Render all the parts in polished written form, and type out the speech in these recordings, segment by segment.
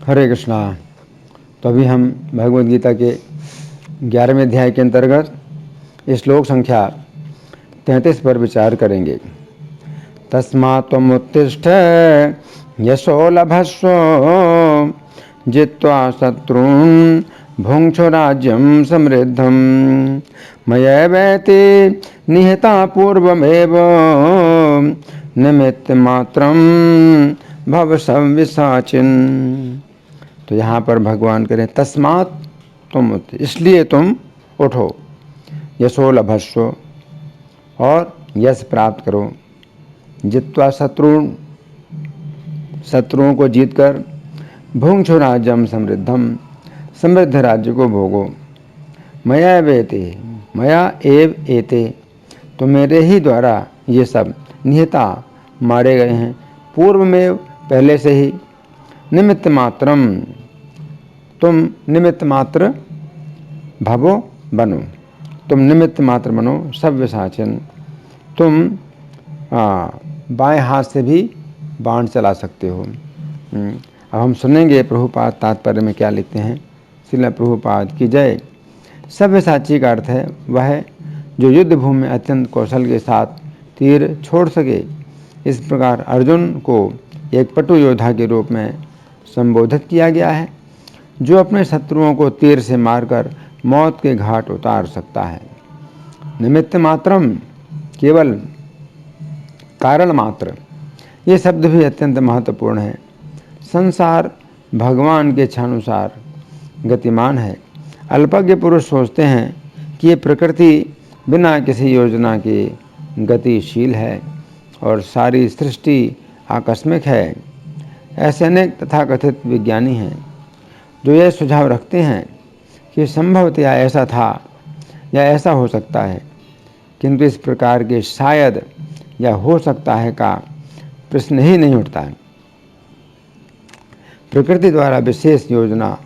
हरे कृष्णा। तो अभी हम भगवद गीता के 11वें अध्याय के अंतर्गत श्लोक संख्या 33 पर विचार करेंगे। तस्मात् त्वमुत्तिष्ठ यशो लभस्व जित्वा शत्रून् भुङ्क्ष्व राज्यं समृद्धं मयैवेति निहता पूर्वमेव निमित्तमात्रं भव संविसाचिन्। तो यहाँ पर भगवान करें तस्मात् तुम, इसलिए तुम उठो, यशो लभस्व, और यश प्राप्त करो, जित्वा शत्रुओं को जीतकर, भुङ्क्ष्व राज्यम समृद्धम, समृद्ध राज्य को भोगो, मया एव एते, तो मेरे ही द्वारा ये सब निहता मारे गए हैं, पूर्व में पहले से ही, निमित्त मात्रम, तुम निमित्त मात्र भवो बनो, तुम निमित्त मात्र बनो, सव्यसाचिन, तुम बाएं हाथ से भी बाण चला सकते हो। अब हम सुनेंगे प्रभुपाद तात्पर्य में क्या लिखते हैं। श्रील प्रभुपाद की जय। सव्यसाची का अर्थ है वह जो युद्ध भूमि में अत्यंत कौशल के साथ तीर छोड़ सके। इस प्रकार अर्जुन को एक पटु योद्धा के रूप में संबोधित किया गया है, जो अपने शत्रुओं को तीर से मारकर मौत के घाट उतार सकता है। निमित्त मात्रम, केवल कारण मात्र, ये शब्द भी अत्यंत महत्वपूर्ण है। संसार भगवान के इच्छानुसार गतिमान है। अल्पज्ञ पुरुष सोचते हैं कि ये प्रकृति बिना किसी योजना के गतिशील है और सारी सृष्टि आकस्मिक है। ऐसे अनेक तथाकथित विज्ञानी हैं जो यह सुझाव रखते हैं कि संभवतया ऐसा था या ऐसा हो सकता है, किंतु इस प्रकार के शायद या हो सकता है का प्रश्न ही नहीं उठता है। प्रकृति द्वारा विशेष योजना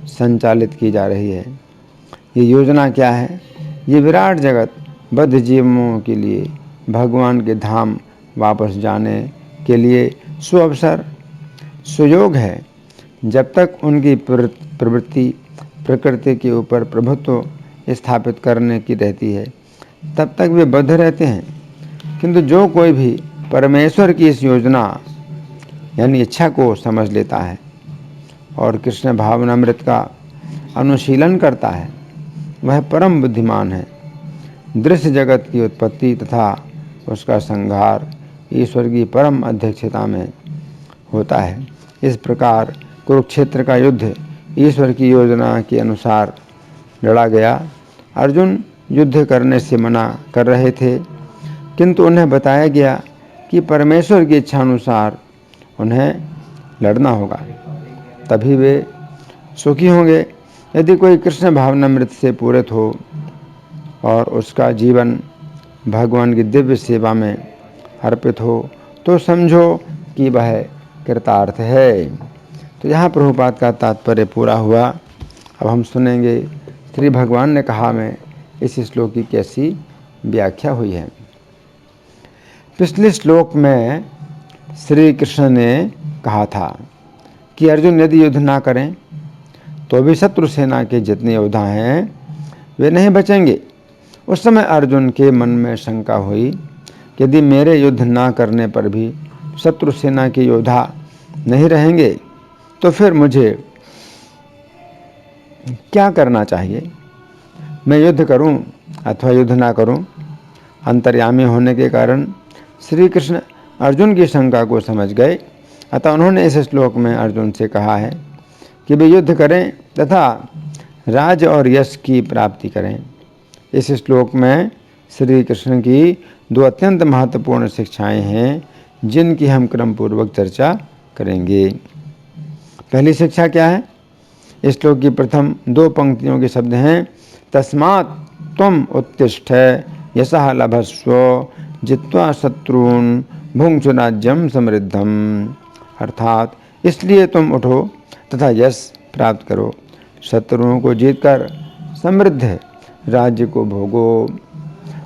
संचालित की जा रही है। ये योजना क्या है? ये विराट जगत बद्ध जीवों के लिए भगवान के धाम वापस जाने के लिए सुअवसर, सुयोग है। जब तक उनकी प्रवृत्ति प्रकृति के ऊपर प्रभुत्व स्थापित करने की रहती है, तब तक वे बद्ध रहते हैं। किंतु जो कोई भी परमेश्वर की इस योजना यानी इच्छा को समझ लेता है और कृष्ण भावनामृत का अनुशीलन करता है, वह परम बुद्धिमान है। दृश्य जगत की उत्पत्ति तथा उसका संहार ईश्वर की परम अध्यक्षता में होता है। इस प्रकार कुरुक्षेत्र का युद्ध ईश्वर की योजना के अनुसार लड़ा गया। अर्जुन युद्ध करने से मना कर रहे थे, किंतु उन्हें बताया गया कि परमेश्वर की इच्छानुसार उन्हें लड़ना होगा, तभी वे सुखी होंगे। यदि कोई कृष्ण भावनामृत से पूरित हो और उसका जीवन भगवान की दिव्य सेवा में अर्पित हो, तो समझो कि वह कृतार्थ है। तो यहाँ प्रभुपाद का तात्पर्य पूरा हुआ। अब हम सुनेंगे श्री भगवान ने कहा में इस श्लोक की कैसी व्याख्या हुई है। पिछले श्लोक में श्री कृष्ण ने कहा था कि अर्जुन यदि युद्ध ना करें तो भी शत्रु सेना के जितने योद्धा हैं वे नहीं बचेंगे। उस समय अर्जुन के मन में शंका हुई कि यदि मेरे युद्ध ना करने पर भी शत्रु सेना के योद्धा नहीं रहेंगे तो फिर मुझे क्या करना चाहिए? मैं युद्ध करूं अथवा युद्ध ना करूं? अंतर्यामी होने के कारण श्री कृष्ण अर्जुन की शंका को समझ गए। अतः उन्होंने इस श्लोक में अर्जुन से कहा है कि वे युद्ध करें तथा राज और यश की प्राप्ति करें। इस श्लोक में श्री कृष्ण की दो अत्यंत महत्वपूर्ण शिक्षाएं हैं, जिनकी हम क्रमपूर्वक चर्चा करेंगे। पहली शिक्षा क्या है? इस श्लोक की प्रथम दो पंक्तियों के शब्द हैं तस्मात् त्वम उत्तिष्ठ यशः लभस्व जित्वा शत्रून् भुङ्क्ष्व राज्यं समृद्धम, अर्थात इसलिए तुम उठो तथा यश प्राप्त करो, शत्रुओं को जीतकर समृद्ध राज्य को भोगो।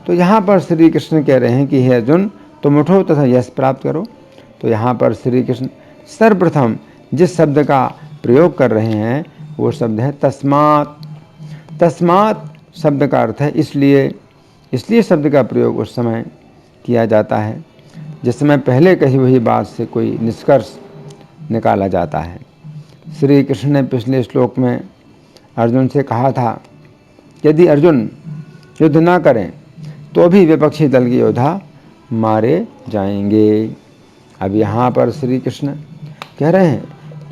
तो यहाँ पर श्री कृष्ण कह रहे हैं कि हे अर्जुन, तुम उठो तथा यश प्राप्त करो। तो यहाँ पर श्री कृष्ण सर्वप्रथम जिस शब्द का प्रयोग कर रहे हैं वो शब्द है तस्मात्। तस्मात् शब्द का अर्थ है इसलिए शब्द का प्रयोग उस समय किया जाता है जिस समय पहले कही हुई बात से कोई निष्कर्ष निकाला जाता है। श्री कृष्ण ने पिछले श्लोक में अर्जुन से कहा था यदि अर्जुन युद्ध ना करें तो भी विपक्षी दल के योद्धा मारे जाएंगे। अब यहाँ पर श्री कृष्ण कह रहे हैं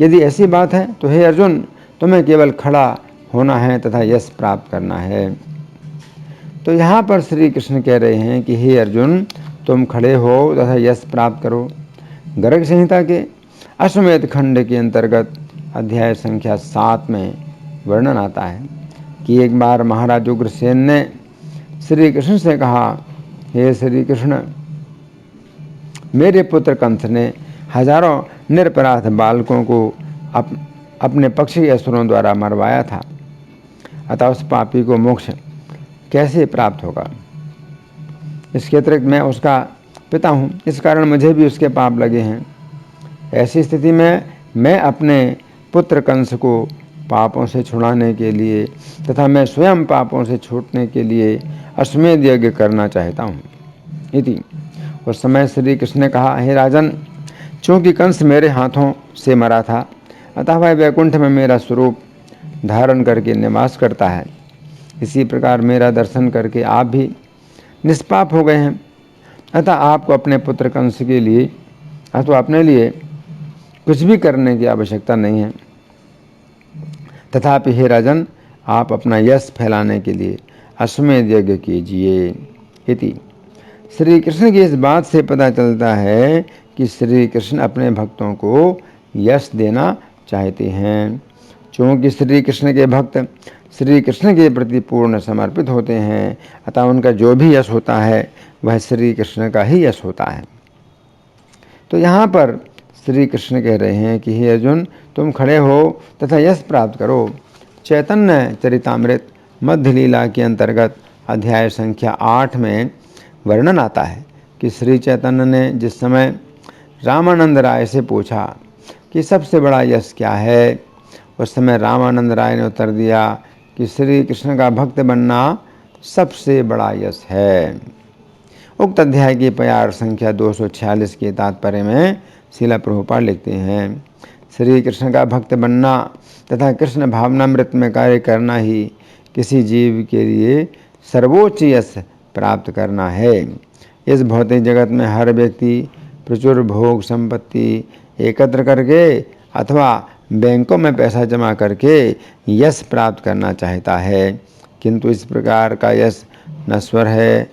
यदि ऐसी बात है तो हे अर्जुन तुम्हें केवल खड़ा होना है तथा यश प्राप्त करना है। तो यहाँ पर श्री कृष्ण कह रहे हैं कि हे अर्जुन तुम खड़े हो तथा यश प्राप्त करो। गर्ग संहिता के अश्वमेध खंड के अंतर्गत अध्याय संख्या 7 में वर्णन आता है कि एक बार महाराज उग्रसेन ने श्री कृष्ण से कहा हे श्री कृष्ण मेरे पुत्र कंस ने हजारों निरपराध बालकों को अपने पक्षी असुरों द्वारा मरवाया था, अतः उस पापी को मोक्ष कैसे प्राप्त होगा। इसके अतिरिक्त मैं उसका पिता हूँ, इस कारण मुझे भी उसके पाप लगे हैं। ऐसी स्थिति में मैं अपने पुत्र कंस को पापों से छुड़ाने के लिए तथा मैं स्वयं पापों से छूटने के लिए अश्वमेध यज्ञ करना चाहता हूँ। इति उस समय श्री कृष्ण ने कहा हे राजन चूँकि कंस मेरे हाथों से मरा था अतः वह वैकुंठ में मेरा स्वरूप धारण करके निवास करता है। इसी प्रकार मेरा दर्शन करके आप भी निष्पाप हो गए हैं, अतः आपको अपने पुत्र कंस के लिए अथवा अपने लिए कुछ भी करने की आवश्यकता नहीं है। तथापि हे राजन आप अपना यश फैलाने के लिए अश्वमेध यज्ञ कीजिए। इति श्री कृष्ण की इस बात से पता चलता है कि श्री कृष्ण अपने भक्तों को यश देना चाहते हैं। चूँकि श्री कृष्ण के भक्त श्री कृष्ण के प्रति पूर्ण समर्पित होते हैं अतः उनका जो भी यश होता है वह श्री कृष्ण का ही यश होता है। तो यहाँ पर श्री कृष्ण कह रहे हैं कि हे अर्जुन तुम खड़े हो तथा यश प्राप्त करो। चैतन्य चरितामृत मध्य लीला के अंतर्गत अध्याय संख्या 8 में वर्णन आता है कि श्री चैतन्य ने जिस समय रामानंद राय से पूछा कि सबसे बड़ा यश क्या है, उस समय रामानंद राय ने उत्तर दिया कि श्री कृष्ण का भक्त बनना सबसे बड़ा यश है। उक्त अध्याय की प्यार संख्या 246 के तात्पर्य में श्रील प्रभुपाद लिखते हैं श्री कृष्ण का भक्त बनना तथा कृष्ण भावनामृत में कार्य करना ही किसी जीव के लिए सर्वोच्च यश प्राप्त करना है। इस भौतिक जगत में हर व्यक्ति प्रचुर भोग संपत्ति एकत्र करके अथवा बैंकों में पैसा जमा करके यश प्राप्त करना चाहता है, किंतु इस प्रकार का यश नश्वर है।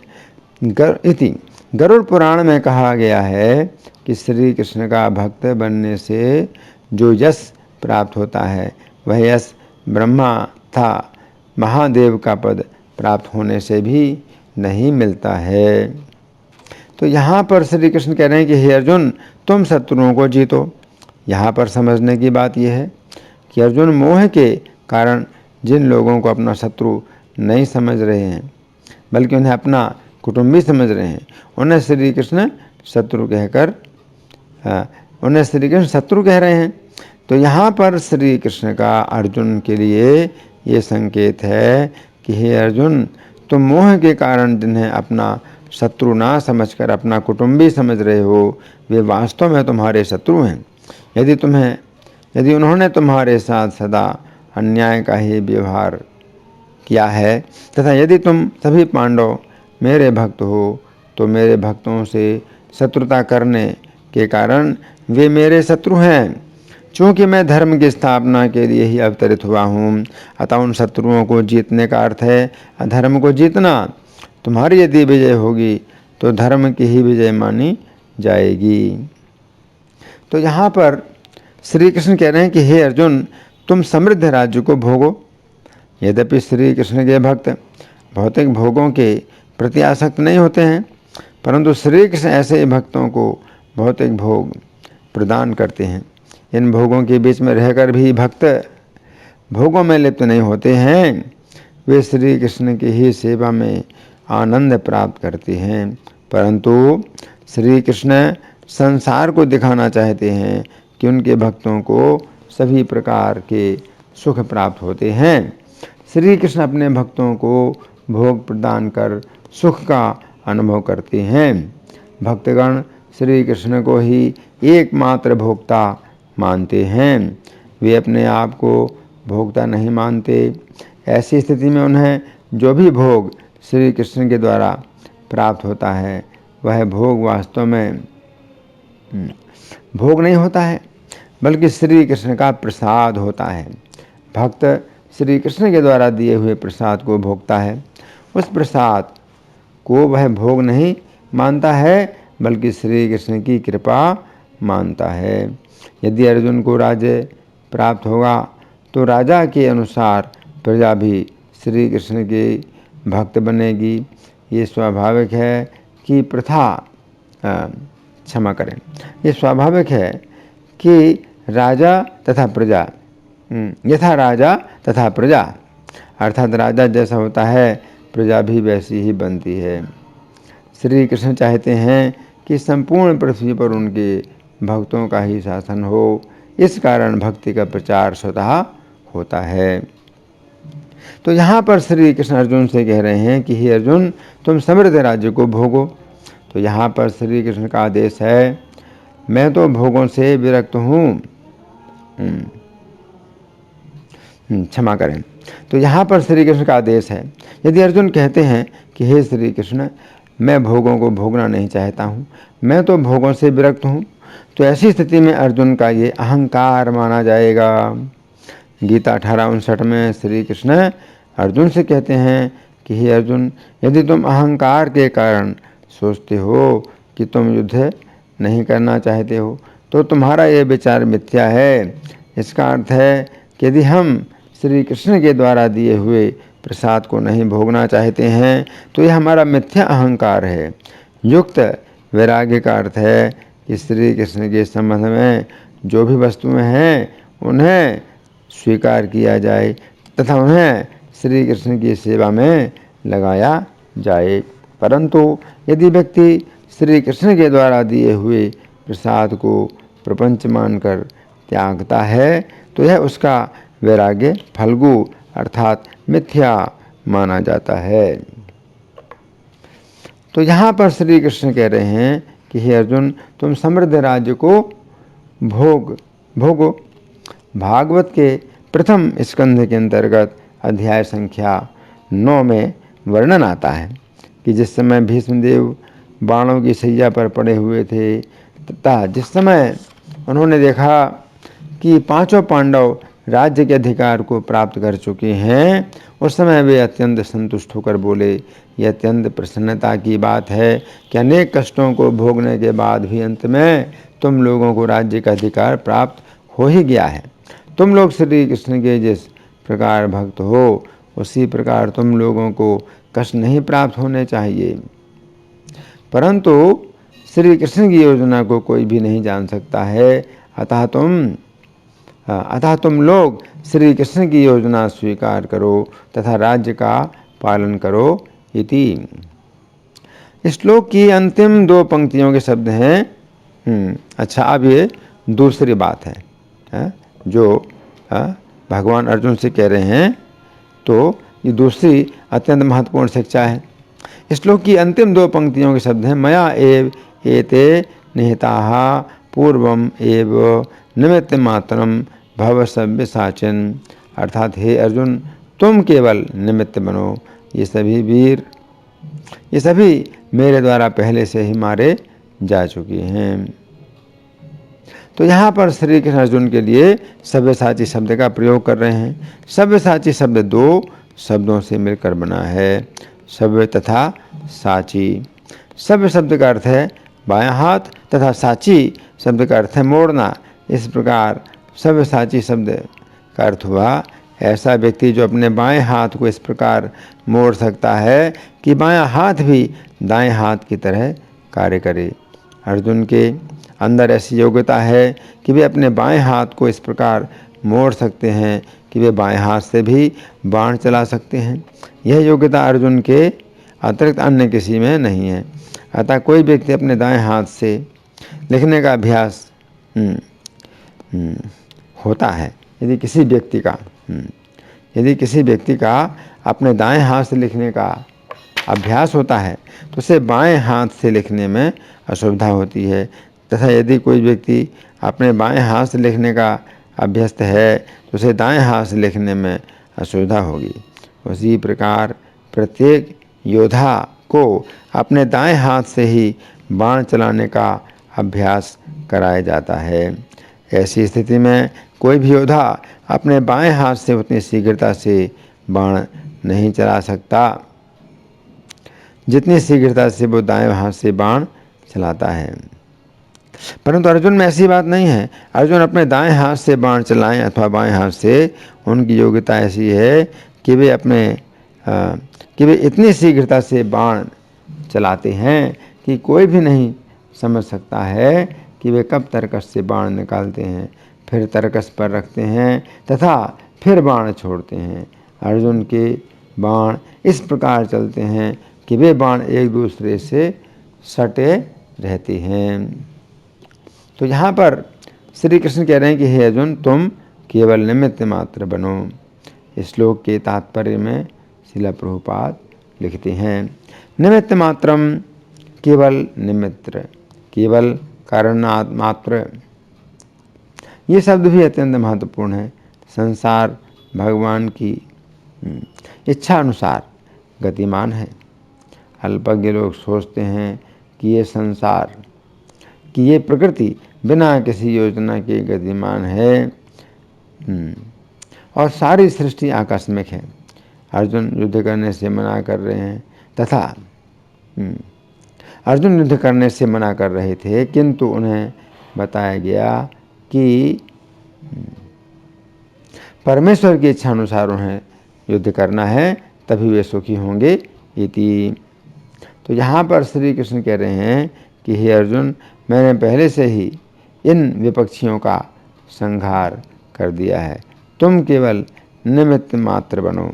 इति गरुड़ पुराण में कहा गया है कि श्री कृष्ण का भक्त बनने से जो यश प्राप्त होता है वह यश ब्रह्मा तथा महादेव का पद प्राप्त होने से भी नहीं मिलता है। तो यहाँ पर श्री कृष्ण कह रहे हैं कि हे अर्जुन तुम शत्रुओं को जीतो। यहाँ पर समझने की बात यह है कि अर्जुन मोह के कारण जिन लोगों को अपना शत्रु नहीं समझ रहे हैं बल्कि उन्हें अपना कुटुंबी समझ रहे हैं उन्हें श्री कृष्ण शत्रु कह रहे हैं। तो यहाँ पर श्री कृष्ण का अर्जुन के लिए ये संकेत है कि हे अर्जुन तुम मोह के कारण जिन्हें अपना शत्रु ना समझकर अपना कुटुंबी समझ रहे हो वे वास्तव में तुम्हारे शत्रु हैं। यदि उन्होंने तुम्हारे साथ सदा अन्याय का ही व्यवहार किया है तथा यदि तुम सभी पांडव मेरे भक्त हो तो मेरे भक्तों से शत्रुता करने के कारण वे मेरे शत्रु हैं। चूँकि मैं धर्म की स्थापना के लिए ही अवतरित हुआ हूँ अतः उन शत्रुओं को जीतने का अर्थ है अधर्म को जीतना। तुम्हारी यदि विजय होगी तो धर्म की ही विजय मानी जाएगी। तो यहाँ पर श्री कृष्ण कह रहे हैं कि हे अर्जुन तुम समृद्ध राज्य को भोगो। यद्यपि श्री कृष्ण के भक्त भौतिक भोगों के प्रति आसक्त नहीं होते हैं परंतु श्री कृष्ण ऐसे भक्तों को भौतिक भोग प्रदान करते हैं। इन भोगों के बीच में रहकर भी भक्त भोगों में लिप्त नहीं होते हैं, वे श्री कृष्ण की ही सेवा में आनंद प्राप्त करते हैं। परंतु श्री कृष्ण संसार को दिखाना चाहते हैं कि उनके भक्तों को सभी प्रकार के सुख प्राप्त होते हैं। श्री कृष्ण अपने भक्तों को भोग प्रदान कर सुख का अनुभव करते हैं। भक्तगण श्री कृष्ण को ही एकमात्र भोक्ता मानते हैं। वे अपने आप को भोक्ता नहीं मानते। ऐसी स्थिति में उन्हें जो भी भोग श्री कृष्ण के द्वारा प्राप्त होता है वह भोग वास्तव में भोग नहीं होता है, बल्कि श्री कृष्ण का प्रसाद होता है। भक्त श्री कृष्ण के द्वारा दिए हुए प्रसाद को भोगता है। उस प्रसाद को वह भोग नहीं मानता है, बल्कि श्री कृष्ण की कृपा मानता है। यदि अर्जुन को राज्य प्राप्त होगा तो राजा के अनुसार प्रजा भी श्री कृष्ण के भक्त बनेगी। ये स्वाभाविक है कि क्षमा करें, ये स्वाभाविक है कि राजा तथा प्रजा यथा राजा तथा प्रजा, अर्थात राजा जैसा होता है प्रजा भी वैसी ही बनती है। श्री कृष्ण चाहते हैं कि संपूर्ण पृथ्वी पर उनके भक्तों का ही शासन हो। इस कारण भक्ति का प्रचार स्वतः होता है। तो यहाँ पर श्री कृष्ण अर्जुन से कह रहे हैं कि हे अर्जुन, तुम समृद्ध राज्य को भोगो। तो यहाँ पर श्री कृष्ण का आदेश है, मैं तो भोगों से विरक्त हूँ। क्षमा करें। तो यहाँ पर श्री कृष्ण का आदेश है। यदि अर्जुन कहते हैं कि हे श्री कृष्ण, मैं भोगों को भोगना नहीं चाहता हूँ, मैं तो भोगों से विरक्त हूँ, तो ऐसी स्थिति में अर्जुन का ये अहंकार माना जाएगा। गीता 18:59 में श्री कृष्ण अर्जुन से कहते हैं कि हे अर्जुन, यदि तुम अहंकार के कारण सोचते हो कि तुम युद्ध नहीं करना चाहते हो तो तुम्हारा ये विचार मिथ्या है। इसका अर्थ है कि यदि हम श्री कृष्ण के द्वारा दिए हुए प्रसाद को नहीं भोगना चाहते हैं तो यह हमारा मिथ्या अहंकार है। युक्त वैराग्य का अर्थ है कि श्री कृष्ण के संबंध में जो भी वस्तुएं हैं उन्हें स्वीकार किया जाए तथा उन्हें श्री कृष्ण की सेवा में लगाया जाए। परंतु यदि व्यक्ति श्री कृष्ण के द्वारा दिए हुए प्रसाद को प्रपंच मानकर त्यागता है तो यह उसका वैराग्य फल्गु अर्थात मिथ्या माना जाता है। तो यहाँ पर श्री कृष्ण कह रहे हैं कि हे अर्जुन, तुम समृद्ध राज्य को भोगो। भागवत के प्रथम स्कंध के अंतर्गत अध्याय संख्या 9 में वर्णन आता है कि जिस समय भीष्मदेव बाणों की सैया पर पड़े हुए थे तथा जिस समय उन्होंने देखा कि पांचों पांडव राज्य के अधिकार को प्राप्त कर चुके हैं, उस समय वे अत्यंत संतुष्ट होकर बोले, यह अत्यंत प्रसन्नता की बात है कि अनेक कष्टों को भोगने के बाद भी अंत में तुम लोगों को राज्य का अधिकार प्राप्त हो ही गया है। तुम लोग श्री कृष्ण के जिस प्रकार भक्त हो उसी प्रकार तुम लोगों को कष्ट नहीं प्राप्त होने चाहिए। परंतु श्री कृष्ण की योजना को कोई भी नहीं जान सकता है, अतः तुम लोग श्री कृष्ण की योजना स्वीकार करो तथा राज्य का पालन करो। इति। श्लोक की अंतिम 2 पंक्तियों के शब्द हैं। अच्छा, अब ये दूसरी बात है जो भगवान अर्जुन से कह रहे हैं, तो ये दूसरी अत्यंत महत्वपूर्ण शिक्षा है। श्लोक की अंतिम 2 पंक्तियों के शब्द हैं, मया एव एते निहिताः पूर्वम एव निमित्त मात्रम भव सव्यसाचिन। अर्थात हे अर्जुन, तुम केवल निमित्त बनो, ये सभी मेरे द्वारा पहले से ही मारे जा चुके हैं। तो यहाँ पर श्री कृष्ण अर्जुन के लिए सव्यसाची शब्द का प्रयोग कर रहे हैं। सव्यसाची शब्द 2 शब्दों से मिलकर बना है, सव्य तथा साची। सव्य शब्द का अर्थ है बायां हाथ तथा साची शब्द का अर्थ है मोड़ना। इस प्रकार सव्यसाची शब्द का अर्थ हुआ ऐसा व्यक्ति जो अपने बाएं हाथ को इस प्रकार मोड़ सकता है कि बायां हाथ भी दाएं हाथ की तरह कार्य करे। अर्जुन के अंदर ऐसी योग्यता है कि वे अपने बाएं हाथ को इस प्रकार मोड़ सकते हैं कि वे बाएं हाथ से भी बाण चला सकते हैं। यह योग्यता अर्जुन के अतिरिक्त अन्य किसी में नहीं है। अतः कोई व्यक्ति अपने दाएं हाथ से लिखने का अभ्यास होता है, यदि किसी व्यक्ति का अपने दाएं हाथ से लिखने का अभ्यास होता है तो उसे बाएं हाथ से लिखने में असुविधा होती है, तथा यदि कोई व्यक्ति अपने बाएं हाथ से लिखने का अभ्यस्त है तो उसे दाएं हाथ से लिखने में असुविधा होगी। उसी प्रकार प्रत्येक योद्धा को अपने दाएं हाथ से ही बाण चलाने का अभ्यास कराया जाता है। ऐसी स्थिति में कोई भी योद्धा अपने बाएं हाथ से उतनी शीघ्रता से बाण नहीं चला सकता जितनी शीघ्रता से वो दाएं हाथ से बाण चलाता है। परंतु अर्जुन में ऐसी बात नहीं है। अर्जुन अपने दाएं हाथ से बाण चलाएं अथवा बाएं हाथ से, उनकी योग्यता ऐसी है कि वे इतनी शीघ्रता से बाण चलाते हैं कि कोई भी नहीं समझ सकता है कि वे कब तरकश से बाण निकालते हैं, फिर तरकश पर रखते हैं तथा फिर बाण छोड़ते हैं। अर्जुन के बाण इस प्रकार चलते हैं कि वे बाण एक दूसरे से सटे रहते हैं। तो यहाँ पर श्री कृष्ण कह रहे हैं कि हे अर्जुन, तुम केवल निमित्त मात्र बनो। इस श्लोक के तात्पर्य में श्रील प्रभुपाद लिखते हैं, निमित्त मात्रम, केवल निमित्त, केवल कारण मात्र। ये शब्द भी अत्यंत महत्वपूर्ण है। संसार भगवान की इच्छा अनुसार गतिमान है। अल्पज्ञ लोग सोचते हैं कि ये संसार, कि ये प्रकृति बिना किसी योजना के गतिमान है और सारी सृष्टि आकस्मिक है। अर्जुन युद्ध करने से मना कर रहे हैं तथा अर्जुन युद्ध करने से मना कर रहे थे, किंतु उन्हें बताया गया कि परमेश्वर की इच्छा अनुसार उन्हें युद्ध करना है, तभी वे सुखी होंगे इति। तो यहाँ पर श्री कृष्ण कह रहे हैं कि हे अर्जुन, मैंने पहले से ही इन विपक्षियों का संहार कर दिया है, तुम केवल निमित्त मात्र बनो।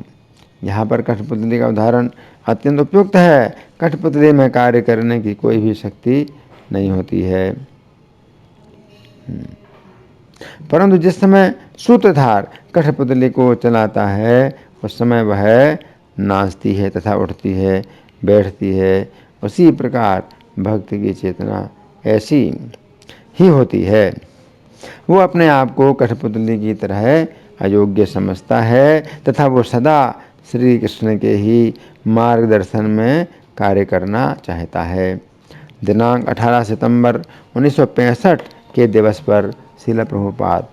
यहाँ पर कठपुतली का उदाहरण अत्यंत उपयुक्त है। कठपुतली में कार्य करने की कोई भी शक्ति नहीं होती है, परंतु जिस समय सूत्रधार कठपुतली को चलाता है उस समय वह नाचती है तथा उठती है, बैठती है। उसी प्रकार भक्त की चेतना ऐसी ही होती है। वो अपने आप को कठपुतली की तरह अयोग्य समझता है तथा वो सदा श्री कृष्ण के ही मार्गदर्शन में कार्य करना चाहता है। दिनांक 18 सितंबर 1965 के दिवस पर श्रील प्रभुपाद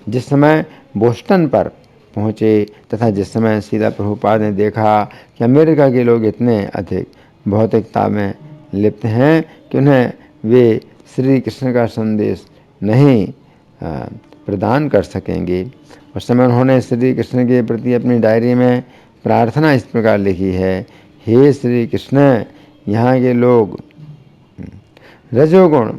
जिस समय बोस्टन पर पहुँचे तथा जिस समय श्रील प्रभुपाद ने देखा कि अमेरिका के लोग इतने अधिक भौतिकता में लिप्त हैं कि उन्हें वे श्री कृष्ण का संदेश नहीं प्रदान कर सकेंगे, उस समय उन्होंने श्री कृष्ण के प्रति अपनी डायरी में प्रार्थना इस प्रकार लिखी है, हे श्री कृष्ण, यहाँ के लोग रजोगुण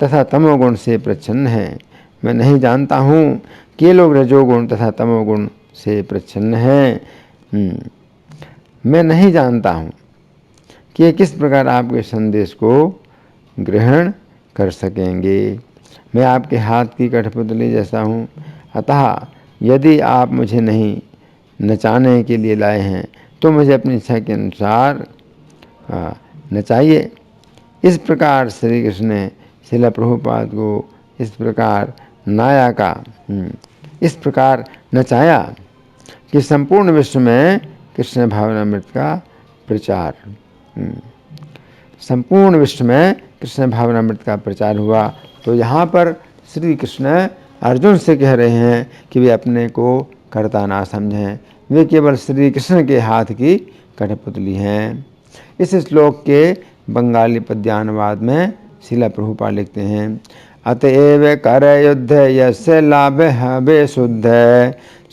तथा तमोगुण से प्रच्छन्न हैं। मैं नहीं जानता हूँ कि ये लोग रजोगुण तथा तमोगुण से प्रच्छन्न हैं। मैं नहीं जानता हूँ कि ये किस प्रकार आपके संदेश को ग्रहण कर सकेंगे। मैं आपके हाथ की कठपुतली जैसा हूँ, अतः यदि आप मुझे नहीं नचाने के लिए लाए हैं तो मुझे अपनी इच्छा के अनुसार नचाइए। इस प्रकार श्री कृष्ण ने श्रील प्रभुपाद को इस प्रकार नचाया कि संपूर्ण विश्व में कृष्ण भावनामृत का प्रचार, संपूर्ण विश्व में कृष्ण भावनामृत का प्रचार हुआ। तो यहाँ पर श्री कृष्ण अर्जुन से कह रहे हैं कि वे अपने को कर्ता ना समझें, वे केवल श्री कृष्ण के हाथ की कठपुतली हैं। इस श्लोक के बंगाली पद्यानुवाद में श्रील प्रभुपाद लिखते हैं, अतएव कर युद्ध यस्य लाभ हवे शुद्ध,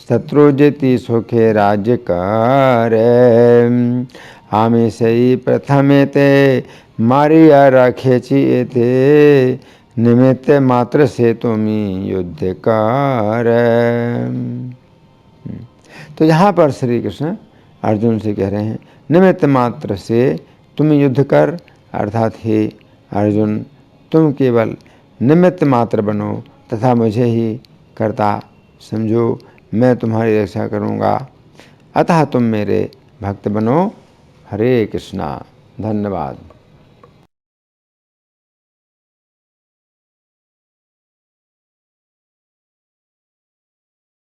शत्रु जिति सुखे राज्य कर, आमिषई प्रथमे ते मारिया रखेची थे, निमित्त मात्र से तुमी युद्ध कर। तो यहाँ पर श्री कृष्ण अर्जुन से कह रहे हैं, निमित्त मात्र से तुम युद्ध कर, अर्थात हे अर्जुन, तुम केवल निमित्त मात्र बनो तथा मुझे ही करता समझो, मैं तुम्हारी रक्षा करूँगा, अतः तुम मेरे भक्त बनो। हरे कृष्णा। धन्यवाद।